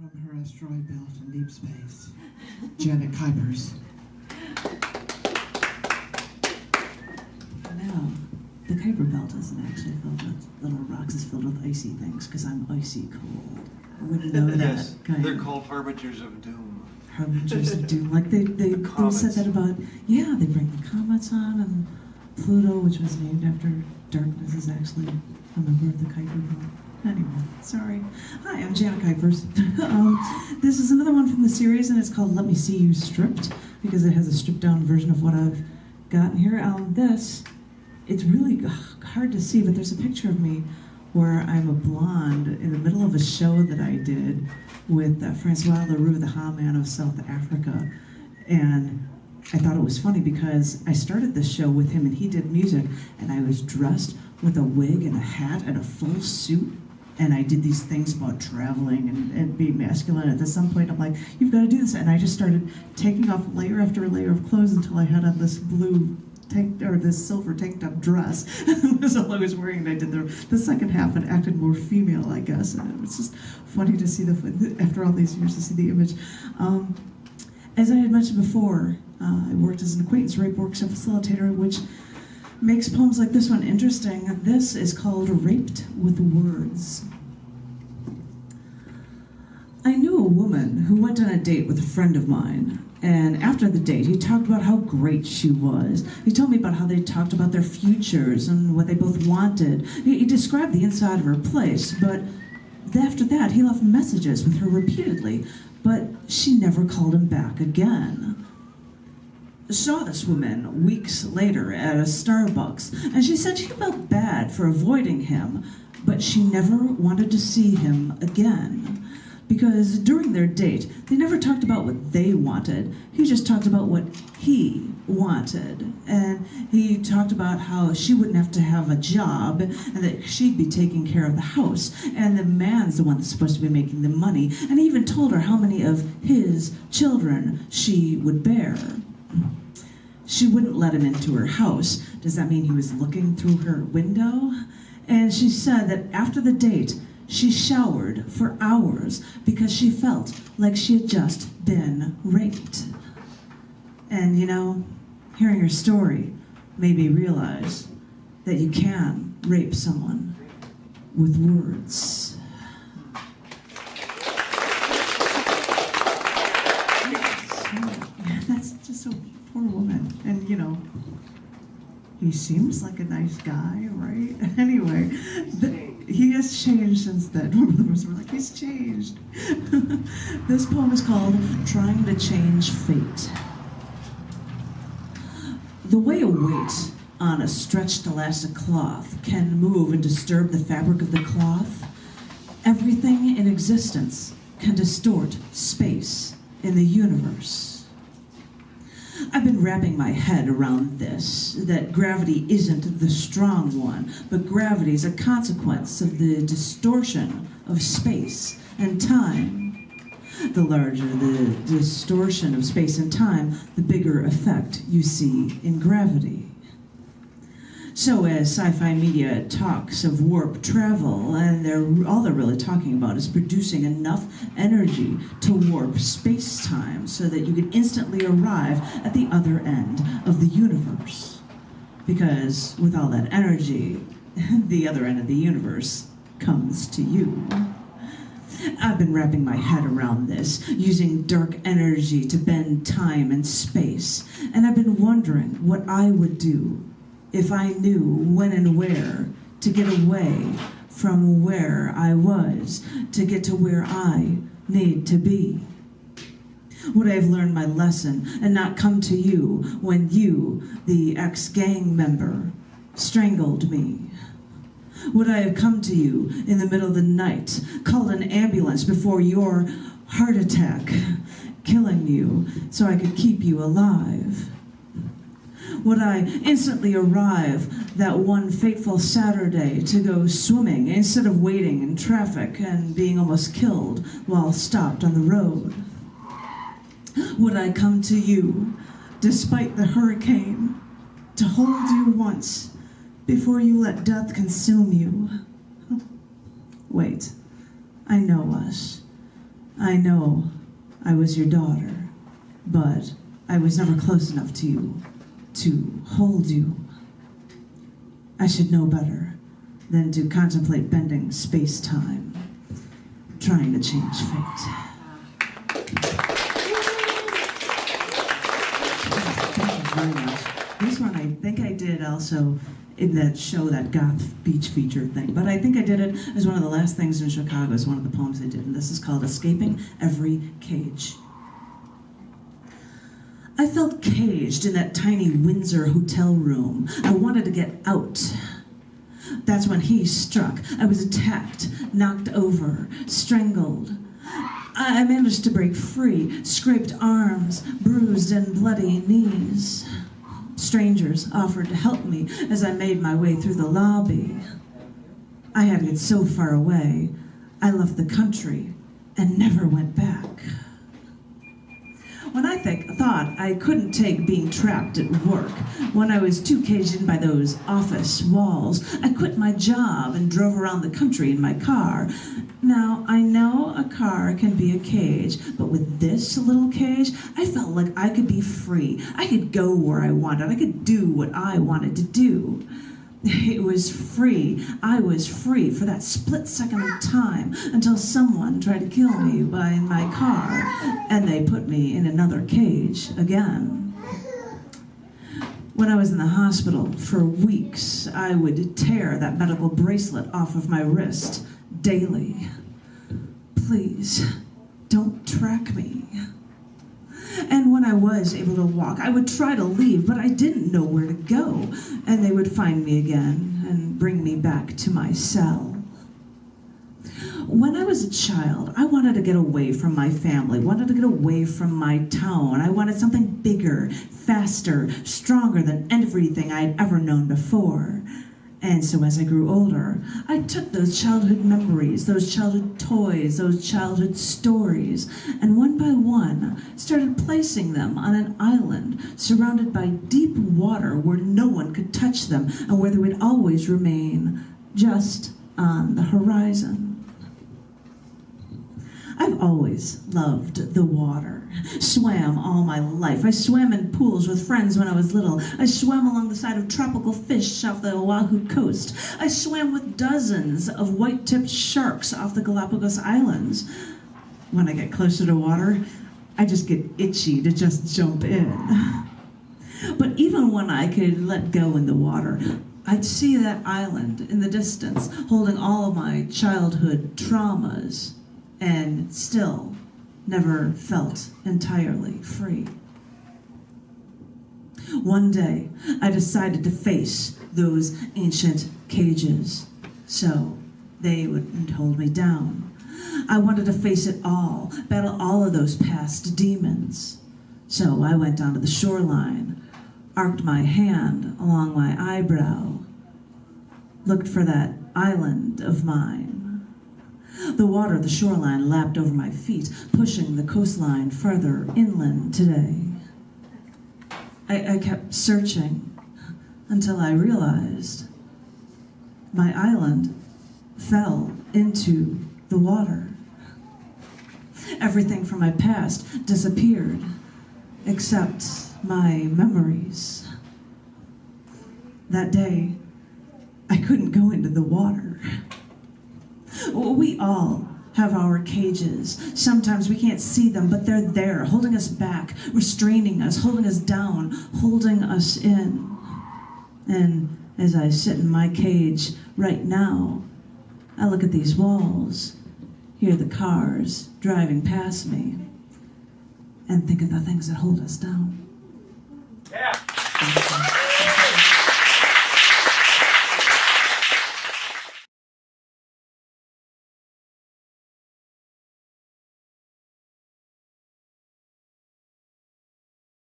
From her asteroid belt in deep space, Janet Kuypers. No, the Kuiper belt isn't actually filled with little rocks. It's filled with icy things because I'm icy cold. I wouldn't know that. Yes, Kind they're of called harbingers of doom. harbingers of doom. Like they said that about, yeah, they bring the comets on, and Pluto, which was named after darkness, is actually a member of the Kuiper belt. Anyway, sorry. Hi, I'm Janet Kuypers. This is another one from the series, and it's called Let Me See You Stripped, because it has a stripped-down version of what I've gotten here. It's really hard to see, but there's a picture of me where I'm a blonde in the middle of a show that I did with Francois Leroux, the Ha-Man of South Africa. And I thought it was funny because I started this show with him, and he did music, and I was dressed with a wig and a hat and a full suit. And I did these things about traveling and being masculine. And at some point, I'm like, you've got to do this. And I just started taking off layer after layer of clothes until I had on this blue this silver tank top dress. That's all I was wearing. And I did the second half and acted more female, I guess. And it was just funny to see after all these years, to see the image. As I had mentioned before, I worked as an acquaintance rape workshop facilitator, which makes poems like this one interesting. This is called Raped with Words. I knew a woman who went on a date with a friend of mine, and after the date, he talked about how great she was. He told me about how they talked about their futures and what they both wanted. He described the inside of her place, but after that, he left messages with her repeatedly, but she never called him back again. I saw this woman weeks later at a Starbucks, and she said she felt bad for avoiding him, but she never wanted to see him again. Because during their date, they never talked about what they wanted. He just talked about what he wanted. And he talked about how she wouldn't have to have a job and that she'd be taking care of the house. And the man's the one that's supposed to be making the money. And he even told her how many of his children she would bear. She wouldn't let him into her house. Does that mean he was looking through her window? And she said that after the date, she showered for hours because she felt like she had just been raped. And you know, hearing her story made me realize that you can rape someone with words. That's just a poor woman. And you know, he seems like a nice guy, right? Anyway, he has changed since then. Remember, we're like, he's changed. This poem is called Trying to Change Fate. The way a weight on a stretched elastic cloth can move and disturb the fabric of the cloth, everything in existence can distort space in the universe. I've been wrapping my head around this, that gravity isn't the strong one, but gravity is a consequence of the distortion of space and time. The larger the distortion of space and time, the bigger effect you see in gravity. So as sci-fi media talks of warp travel, and all they're really talking about is producing enough energy to warp space-time so that you can instantly arrive at the other end of the universe. Because with all that energy, the other end of the universe comes to you. I've been wrapping my head around this, using dark energy to bend time and space, and I've been wondering what I would do if I knew when and where to get away from where I was, to get to where I need to be. Would I have learned my lesson and not come to you when you, the ex-gang member, strangled me? Would I have come to you in the middle of the night, called an ambulance before your heart attack, killing you so I could keep you alive? Would I instantly arrive that one fateful Saturday to go swimming instead of waiting in traffic and being almost killed while stopped on the road? Would I come to you, despite the hurricane, to hold you once before you let death consume you? Wait, I know us. I know I was your daughter, but I was never close enough to you to hold you. I should know better than to contemplate bending space-time, trying to change fate. Thank you very much. This one I think I did also in that show, that goth beach feature thing. But I think I did it as one of the last things in Chicago. It's one of the poems I did, and this is called Escaping Every Cage. I felt caged in that tiny Windsor hotel room. I wanted to get out. That's when he struck. I was attacked, knocked over, strangled. I managed to break free, scraped arms, bruised and bloody knees. Strangers offered to help me as I made my way through the lobby. I had to get so far away, I left the country and never went back. When I thought I couldn't take being trapped at work, when I was too caged in by those office walls, I quit my job and drove around the country in my car. Now, I know a car can be a cage, but with this little cage, I felt like I could be free. I could go where I wanted. I could do what I wanted to do. It was free. I was free for that split second of time until someone tried to kill me in my car, and they put me in another cage again. When I was in the hospital for weeks, I would tear that medical bracelet off of my wrist daily. Please, don't track me. And when I was able to walk, I would try to leave, but I didn't know where to go. And they would find me again and bring me back to my cell. When I was a child, I wanted to get away from my family, wanted to get away from my town. I wanted something bigger, faster, stronger than everything I'd ever known before. And so as I grew older, I took those childhood memories, those childhood toys, those childhood stories, and one by one started placing them on an island surrounded by deep water where no one could touch them and where they would always remain just on the horizon. I've always loved the water. Swam all my life. I swam in pools with friends when I was little. I swam along the side of tropical fish off the Oahu coast. I swam with dozens of white-tipped sharks off the Galapagos Islands. When I get closer to water, I just get itchy to just jump in. But even when I could let go in the water, I'd see that island in the distance, holding all of my childhood traumas, and still never felt entirely free. One day, I decided to face those ancient cages, so they wouldn't hold me down. I wanted to face it all, battle all of those past demons. So I went down to the shoreline, arced my hand along my eyebrow, looked for that island of mine. The water of the shoreline lapped over my feet, pushing the coastline further inland today. I kept searching until I realized my island fell into the water. Everything from my past disappeared, except my memories. That day, I couldn't go into the water. We all have our cages. Sometimes we can't see them, but they're there, holding us back, restraining us, holding us down, holding us in. And as I sit in my cage right now, I look at these walls, hear the cars driving past me, and think of the things that hold us down. Yeah.